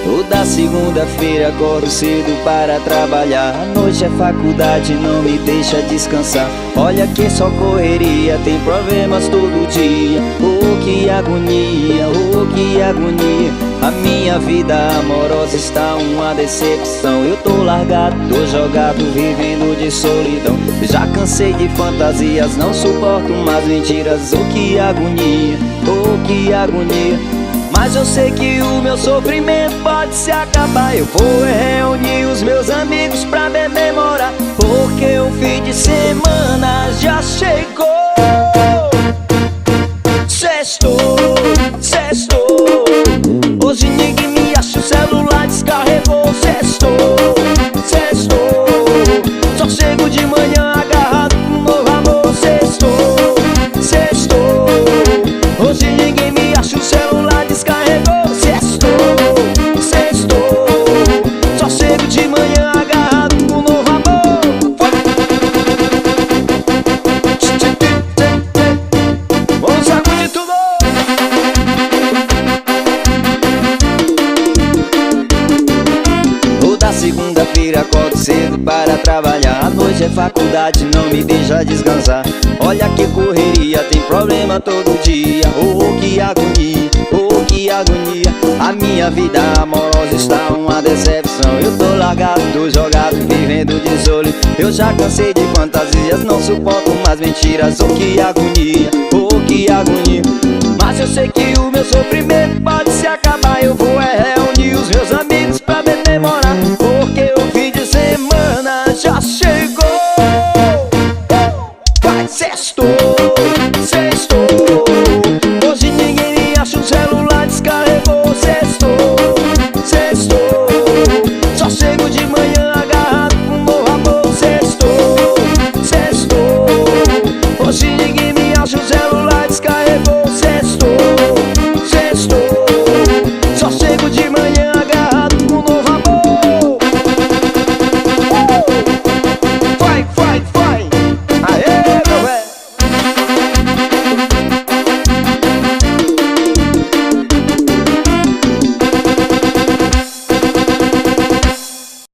Toda segunda-feira acordo cedo para trabalhar. A noite é faculdade, não me deixa descansar. Olha que só correria, tem problemas todo dia. Oh, que agonia, oh, que agonia. A minha vida amorosa está uma decepção. Eu tô largado, tô jogado, vivendo de solidão. Já cansei de fantasias, não suporto mais mentiras. Oh, que agonia, oh, que agonia. Mas eu sei que o meu sofrimento pode se acabar. Eu vou reunir os meus amigos pra bememorar, porque o fim de semana já chegou. Sextou, sextou. Hoje ninguém me acha, o celular descarregou. Sextou, sextou. Só chego de manhã agarrado com um novo amor. Sextou, sextou. Hoje ninguém me acha, o celular descarregou. Sextou, sextou. Só chego de manhã agarrado com um novo amor. Vamos sacudir tudo. Toda segunda-feira acordo cedo para trabalhar. A noite é faculdade, não me deixa descansar. Olha que correria, tem problema todo dia. Oh, que agonia, oh, que agonia. A minha vida amorosa está uma decepção. Eu tô largado, tô jogado, vivendo de solidão. Eu já cansei de fantasias, não suporto mais mentiras. Oh, que agonia, oh, que agonia. Mas eu sei que o meu sofrimento pode